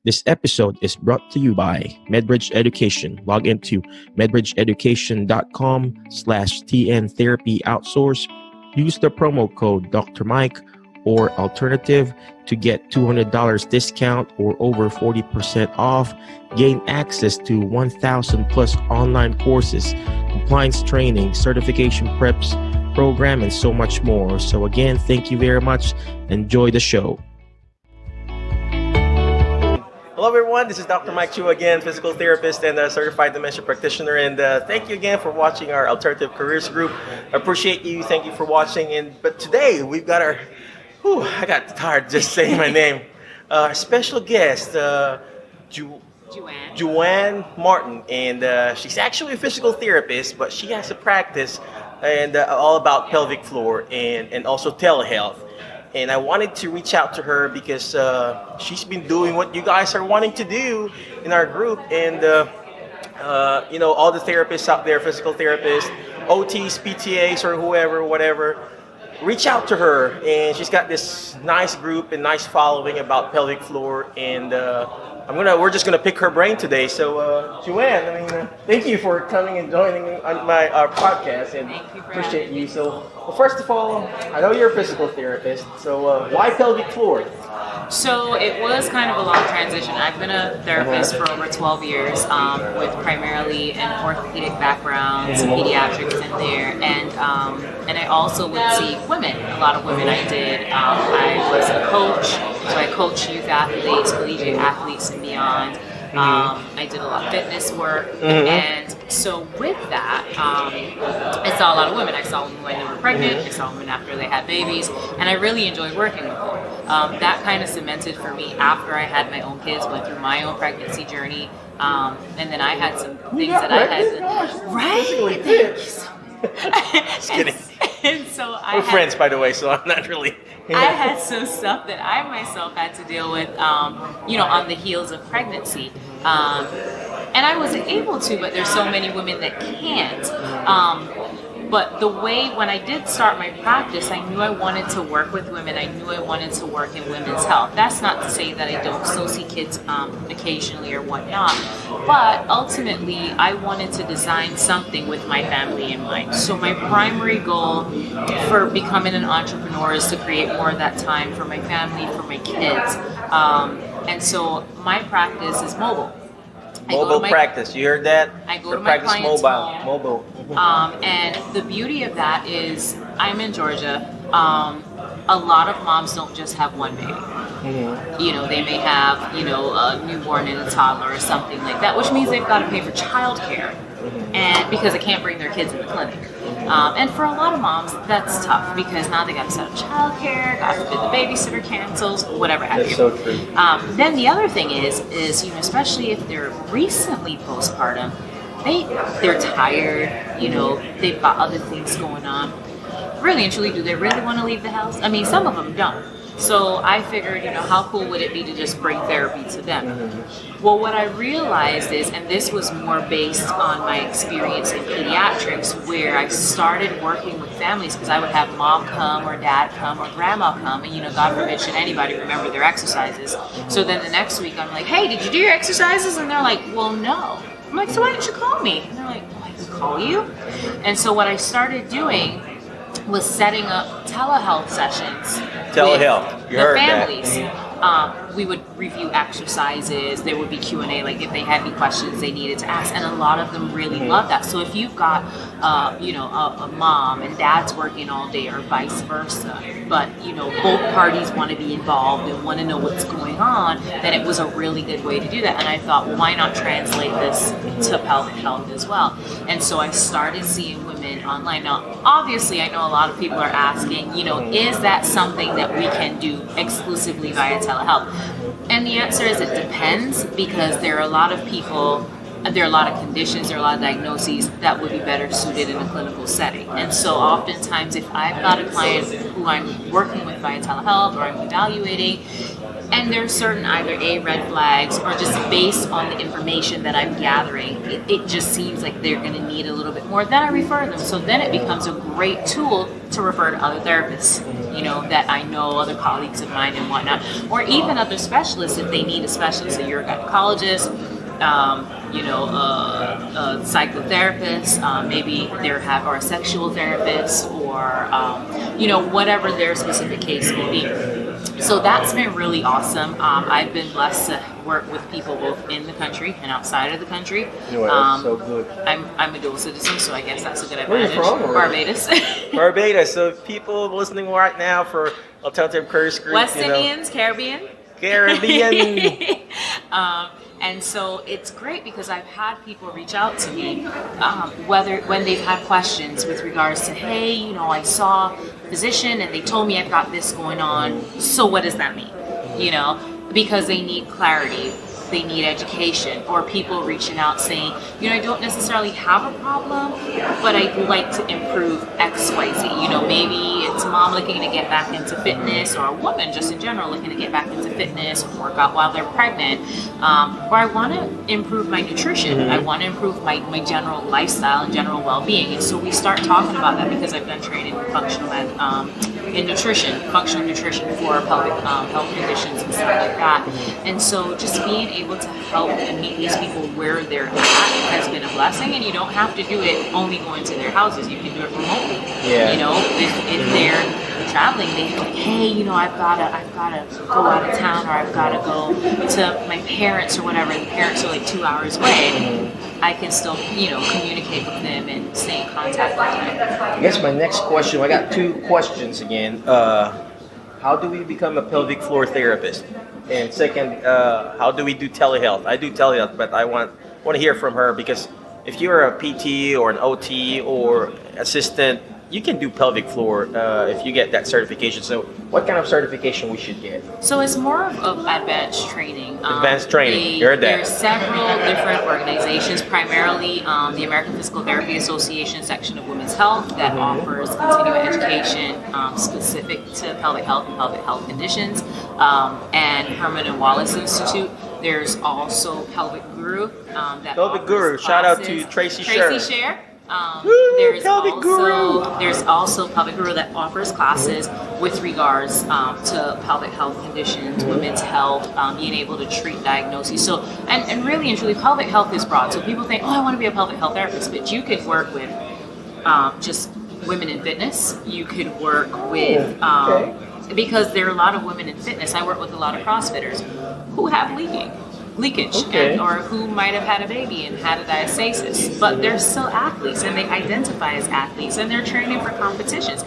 This episode is brought to you by MedBridge Education. Log into medbridgeeducation.com/TN Therapy Outsource. Use the promo code Dr. Mike or alternative to get $200 discount or over 40% off. Gain access to 1,000 plus online courses, compliance training, certification preps, program, and so much more. So again, thank you very much. Enjoy the show. Hello everyone, this is Dr. Mike Chu again, physical therapist and a certified dementia practitioner, and thank you again for watching our Alternative Careers group. I appreciate you, thank you for watching. But today we've got our, I got tired just saying my name, special guest, Juan Martin, and she's actually a physical therapist, but she has a practice and all about pelvic floor and also telehealth. And I wanted to reach out to her because she's been doing what you guys are wanting to do in our group. And, all the therapists out there, physical therapists, OTs, PTAs, or whoever, whatever, reach out to her. And she's got this nice group and nice following about pelvic floor. And we're just gonna pick her brain today. So, Joanne, thank you for coming and joining on our podcast, and appreciate you. So, first of all, I know you're a physical therapist. So, why pelvic floor? So it was kind of a long transition. I've been a therapist for over 12 years, with primarily an orthopedic background, some pediatrics in there, and I also would see women. A lot of women I did. I was a coach, so I coach youth athletes, collegiate athletes, and beyond. I did a lot of fitness work, and so with that, I saw a lot of women. I saw women when they were pregnant, I saw women after they had babies, and I really enjoyed working with them. That kind of cemented for me after I had my own kids, went through my own pregnancy journey, and then I had some things that I had to... Right? Just kidding. And so we're friends, by the way, so I'm not really... I had some stuff that I myself had to deal with, on the heels of pregnancy. And I wasn't able to, but there's so many women that can't. But the way, when I did start my practice, I knew I wanted to work with women. I knew I wanted to work in women's health. That's not to say that I don't still see kids occasionally or whatnot. But ultimately, I wanted to design something with my family in mind. So my primary goal for becoming an entrepreneur is to create more of that time for my family, for my kids. And so my practice is mobile. Mobile practice, you heard that? I go to my client's home. Mobile. And the beauty of that is, I'm in Georgia. A lot of moms don't just have one baby. They may have, a newborn and a toddler or something like that, which means they've got to pay for childcare, and because they can't bring their kids in the clinic. And for a lot of moms, that's tough because now they got to set up childcare. God forbid the babysitter cancels, whatever have you. That's so true. Then the other thing is especially if they're recently postpartum, they're tired. They've got other things going on. Really and truly, do they really want to leave the house? I mean, some of them don't. So I figured, how cool would it be to just bring therapy to them? Well, what I realized is, and this was more based on my experience in pediatrics, where I started working with families, because I would have mom come or dad come or grandma come, and God forbid should anybody remember their exercises. So then the next week I'm like, hey, did you do your exercises? And they're like, well, no. I'm like, so why didn't you call me? And they're like, well, I can call you. And so what I started doing was setting up telehealth sessions. Telehealth, you heard families. that. We would review exercises. There would be Q&A, like if they had any questions they needed to ask, and a lot of them really love that. So if you've got, a mom and dad's working all day, or vice versa, but both parties want to be involved and want to know what's going on, then it was a really good way to do that. And I thought, well, why not translate this to pelvic health as well? And so I started seeing women online. Now, obviously, I know a lot of people are asking, is that something that we can do exclusively via telehealth? And the answer is it depends, because there are a lot of people, there are a lot of conditions, there are a lot of diagnoses that would be better suited in a clinical setting. And so oftentimes if I've got a client who I'm working with via telehealth or I'm evaluating, and there's certain either red flags or just based on the information that I'm gathering, it just seems like they're going to need a little bit more, then I refer them. So then it becomes a great tool to refer to other therapists. that I know, other colleagues of mine and whatnot, or even other specialists if they need a specialist, a urogynecologist, a psychotherapist, maybe or a sexual therapist, or whatever their specific case may be. So that's been really awesome. I've been blessed to work with people both in the country and outside of the country. That's so good. I'm a dual citizen, so I guess that's a good Where advantage. are you from? Barbados. Barbados. So people listening right now for Alternative Career Group, West Indians, Caribbean. And so it's great because I've had people reach out to me, when they've had questions with regards to, hey, I saw a physician and they told me I've got this going on. So what does that mean? Because they need clarity, they need education, or people reaching out saying, I don't necessarily have a problem, but I'd like to improve X, Y, Z. Maybe it's a mom looking to get back into fitness, or a woman just in general looking to get back into fitness or work out while they're pregnant. Or I want to improve my nutrition. I want to improve my general lifestyle and general well-being. And so we start talking about that because I've done training in functional nutrition for pelvic health conditions and stuff like that. And so just being able to help and meet these people where they're at has been a blessing. And you don't have to do it only going to their houses. You can do it remotely. If they're traveling, they feel like, hey, I've gotta go out of town, or I've gotta go to my parents or whatever. The parents are like 2 hours away. I can still, communicate with them and stay in contact with them. I guess my next question, I got two questions again. How do we become a pelvic floor therapist? And second, how do we do telehealth? I do telehealth, but I want to hear from her, because if you're a PT or an OT or assistant, you can do pelvic floor if you get that certification. So what kind of certification we should get? So it's more of advanced training. Advanced training. You're that. There's several different organizations, primarily the American Physical Therapy Association section of Women's Health that offers continuing education specific to pelvic health and pelvic health conditions, and Herman and Wallace Institute. There's also Pelvic Guru. Pelvic Guru. Shout out to Tracy Sher. There's also Pelvic Guru that offers classes with regards to pelvic health conditions, women's health, being able to treat diagnoses. So, and really and truly, pelvic health is broad. So people think, I want to be a pelvic health therapist, but you could work with just women in fitness. You could work with, because there are a lot of women in fitness. I work with a lot of CrossFitters who have leakage, or who might have had a baby and had a diastasis, but they're still athletes and they identify as athletes and they're training for competitions,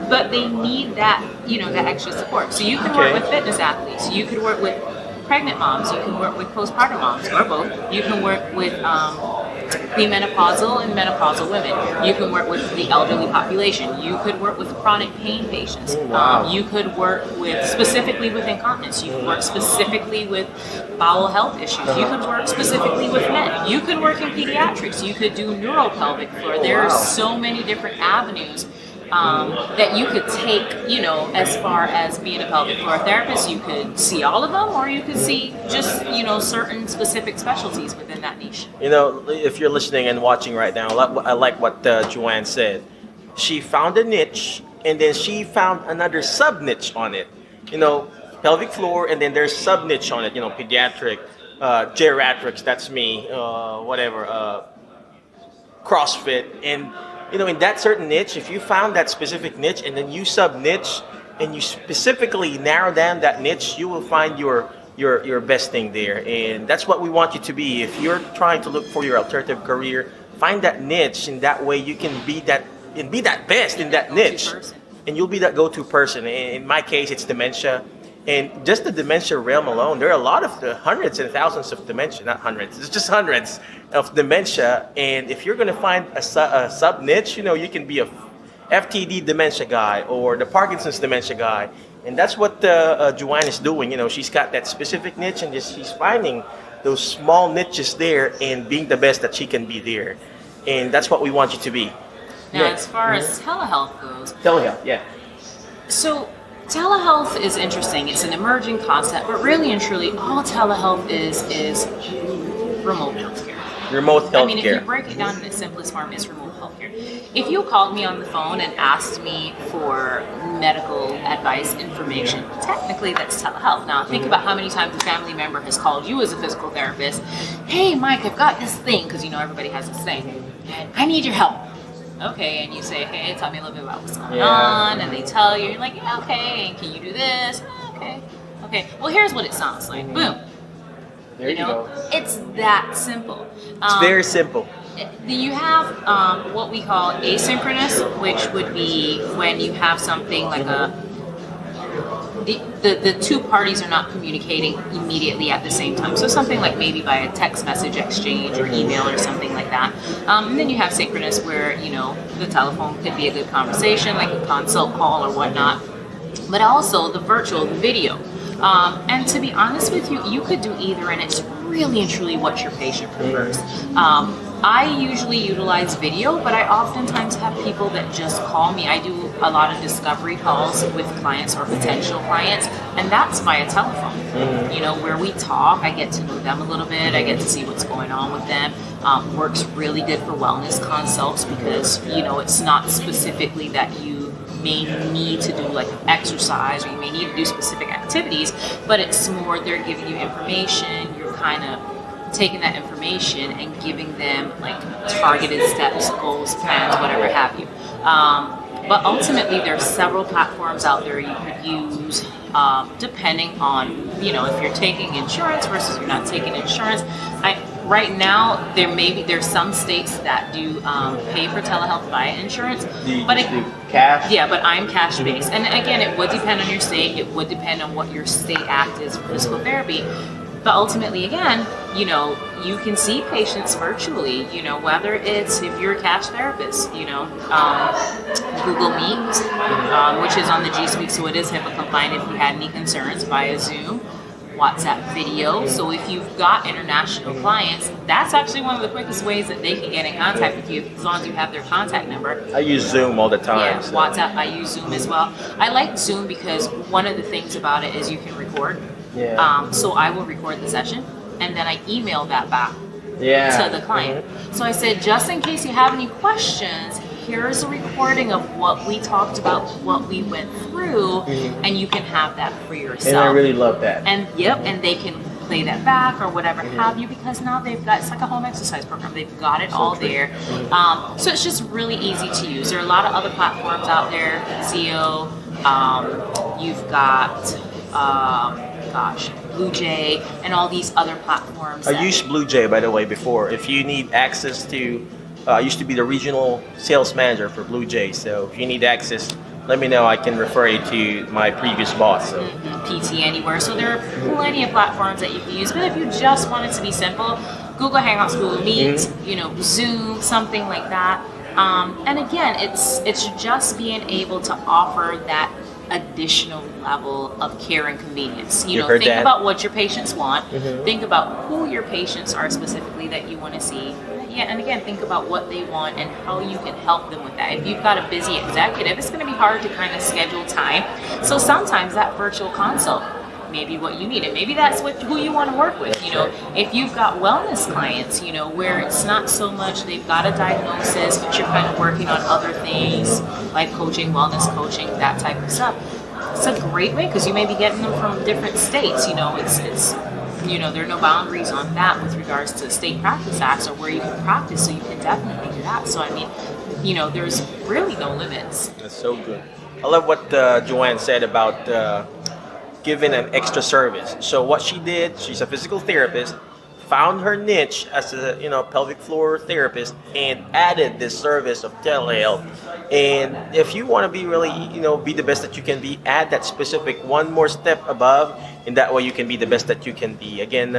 but they need that that extra support. So you can work with fitness athletes, you could work with pregnant moms, you can work with postpartum moms, or both. You can work with premenopausal and menopausal women. You can work with the elderly population. You could work with chronic pain patients. You could work specifically with incontinence. You could work specifically with bowel health issues. You could work specifically with men. You could work in pediatrics. You could do neuropelvic floor. There are so many different avenues that you could take, as far as being a pelvic floor therapist. You could see all of them, or you could see just, certain specific specialties within that niche. If you're listening and watching right now, I like what Juan said. She found a niche, and then she found another sub-niche on it. Pelvic floor, and then there's sub-niche on it, pediatric, geriatrics, that's me, CrossFit, and in that certain niche, if you found that specific niche and then you sub-niche and you specifically narrow down that niche, you will find your best thing there. And that's what we want you to be. If you're trying to look for your alternative career, find that niche, and that way you can be that best in that niche. And you'll be that go-to person. In my case, it's dementia. And just the dementia realm alone, there are a lot of hundreds and thousands of dementia, not hundreds, it's just hundreds of dementia. And if you're going to find a sub niche, you can be a FTD dementia guy or the Parkinson's dementia guy. And that's what Juan is doing. She's got that specific niche, and she's finding those small niches there and being the best that she can be there. And that's what we want you to be. Now, as far as telehealth goes. Telehealth, yeah. So, telehealth is interesting. It's an emerging concept, but really and truly, all telehealth is remote healthcare. Remote healthcare. If you break it down in its simplest form, it's remote healthcare. here. If you called me on the phone and asked me for medical advice, information, technically that's telehealth. Now think about how many times a family member has called you as a physical therapist. Hey, Mike, I've got this thing, because everybody has this thing. I need your help. Okay, and you say, hey, tell me a little bit about what's going on, and they tell you, you're like, yeah, okay, and can you do this? Okay, well, here's what it sounds like. Boom. There you go. It's that simple. It's very simple. You have what we call asynchronous, which would be when you have something like the two parties are not communicating immediately at the same time. So something like maybe by a text message exchange or email or something like that. And then you have synchronous where, the telephone could be a good conversation, like a consult call or whatnot. But also the virtual, the video. And to be honest with you, you could do either, and it's really and truly what your patient prefers. I usually utilize video, but I oftentimes have people that just call me. I do a lot of discovery calls with clients or potential clients, and that's via telephone. Where we talk, I get to know them a little bit, I get to see what's going on with them. Works really good for wellness consults because, it's not specifically that you may need to do like exercise or you may need to do specific activities, but it's more they're giving you information, you're kind of taking that information and giving them like targeted steps, goals, plans, whatever have you. But ultimately there's several platforms out there you could use depending on, if you're taking insurance versus you're not taking insurance. Right now, there's some states that do pay for telehealth via insurance. But cash? Yeah, but I'm cash based. And again, it would depend on your state. It would depend on what your state act is for physical therapy. But ultimately, again, you can see patients virtually, whether it's, if you're a cash therapist, Google Meet, which is on the G Suite, so it is HIPAA compliant if you had any concerns, via Zoom. WhatsApp video. So if you've got international clients, that's actually one of the quickest ways that they can get in contact with you, as long as you have their contact number. I use Zoom all the time. Yeah, so. WhatsApp, I use Zoom as well. I like Zoom because one of the things about it is you can record. Yeah. So I will record the session and then I email that back to the client. So I said, just in case you have any questions, here's a recording of what we talked about, what we went through, and you can have that for yourself. And I really love that. And and they can play that back or whatever have you, because now they've got, it's like a home exercise program. They've got it all there. So it's just really easy to use. There are a lot of other platforms out there, Zio, you've got, Blue Jay, and all these other platforms. I used Blue Jay, by the way, before. If you need access to, I used to be the regional sales manager for Blue Jay, so if you need access, let me know. I can refer you to my previous boss. So. PT Anywhere. So there are plenty of platforms that you can use, but if you just want it to be simple, Google Hangouts, Google Meet, Zoom, something like that. And again, it's just being able to offer that additional level of care and convenience. Think about what your patients want. Think about who your patients are specifically that you want to see. And again, think about what they want and how you can help them with that. If you've got a busy executive, it's going to be hard to kind of schedule time. So sometimes that virtual consult may be what you need, and maybe that's who you want to work with. If you've got wellness clients, where it's not so much they've got a diagnosis, but you're kind of working on other things, life coaching, wellness coaching, that type of stuff. It's a great way because you may be getting them from different states. It's there are no boundaries on that with regards to state practice acts or where you can practice, so you can definitely do that. So I mean, there's really no limits. That's so good. I love what Joanne said about giving an extra service. So what she did, she's a physical therapist, found her niche as a pelvic floor therapist, and added this service of telehealth. And if you want to be really be the best that you can be, add that specific one more step above, and that way you can be the best that you can be. Again,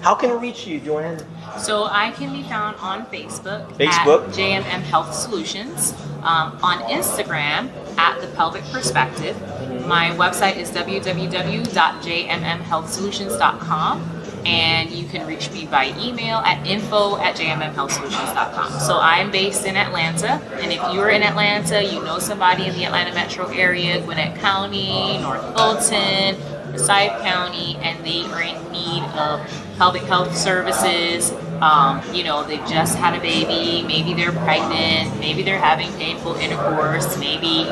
how can we reach you, Joanne? So I can be found on Facebook at JMM Health Solutions, on Instagram at The Pelvic Perspective. My website is www.jmmhealthsolutions.com. And you can reach me by email at info@jmmhealthsolutions.com. So I'm based in Atlanta, and if you're in Atlanta, you know somebody in the Atlanta metro area, Gwinnett County, North Fulton, Forsyth County, and they are in need of pelvic health services, They've just had a baby, maybe they're pregnant, maybe they're having painful intercourse, maybe,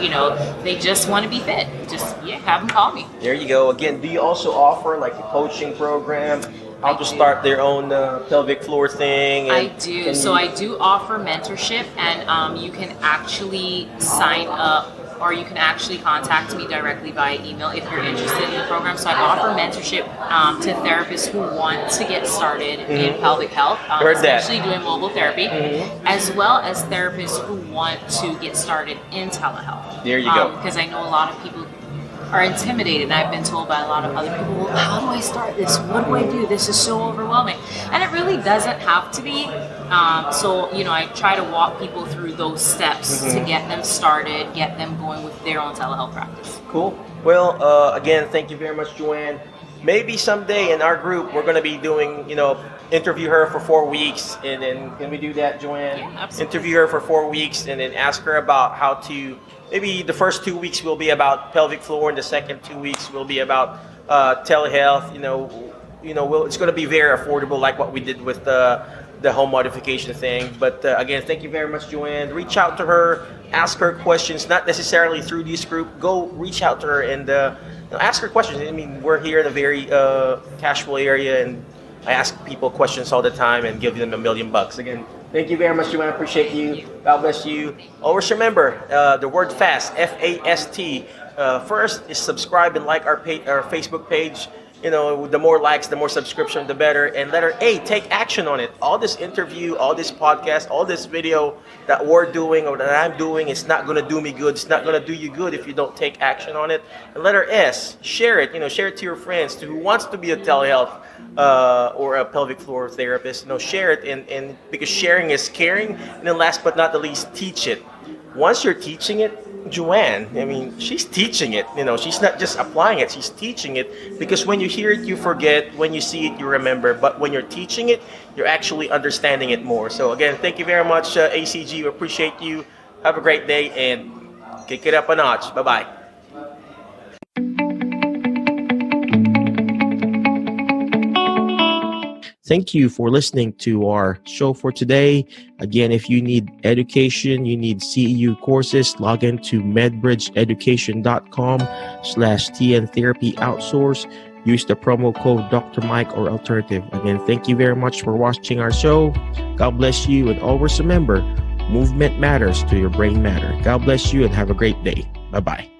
they just want to be fit. Just, have them call me. There you go. Again, do you also offer like a coaching program? How to start their own pelvic floor thing? I do. So I do offer mentorship, and you can actually sign up, or you can actually contact me directly via email if you're interested in the program. So I offer mentorship to therapists who want to get started in pelvic health, especially doing mobile therapy, as well as therapists who want to get started in telehealth. There you go. Because I know a lot of people are intimidated, and I've been told by a lot of other people, well, how do I start this? What do I do? This is so overwhelming. And it really doesn't have to be. I try to walk people through those steps to get them started, get them going with their own telehealth practice. Cool. Well, again, thank you very much, Joanne. Maybe someday in our group, we're going to be doing, interview her for 4 weeks. And then, can we do that, Joanne? Yeah, absolutely. Interview her for 4 weeks and then ask her about how to, maybe the first 2 weeks will be about pelvic floor and the second 2 weeks will be about telehealth. It's going to be very affordable, like what we did with the home modification thing. But again, thank you very much, Joanne. Reach out to her, ask her questions, not necessarily through this group. Go reach out to her and ask her questions. I mean, we're here in a very casual area, and I ask people questions all the time and give them $1 million. Again, thank you very much, Juan. I appreciate you. God bless you. Always remember the word FAST, F-A-S-T. First is subscribe and like our Facebook page. The more likes, the more subscription, the better. And letter A, take action on it. All this interview, all this podcast, all this video that we're doing or that I'm doing, it's not going to do me good. It's not going to do you good if you don't take action on it. And letter S, share it. Share it to your friends, to who wants to be a telehealth or a pelvic floor therapist. Share it, and because sharing is caring. And then last but not the least, teach it. Once you're teaching it, Joanne, she's teaching it. She's not just applying it, she's teaching it, because when you hear it, you forget. When you see it, you remember. But when you're teaching it, you're actually understanding it more. So again, thank you very much, ACG. We appreciate you. Have a great day and kick it up a notch. Bye-bye. Thank you for listening to our show for today. Again, if you need education, you need CEU courses, log into medbridgeeducation.com/TN Therapy Outsource. Use the promo code Dr. Mike or Alternative. Again, thank you very much for watching our show. God bless you, and always remember, movement matters to your brain matter. God bless you and have a great day. Bye-bye.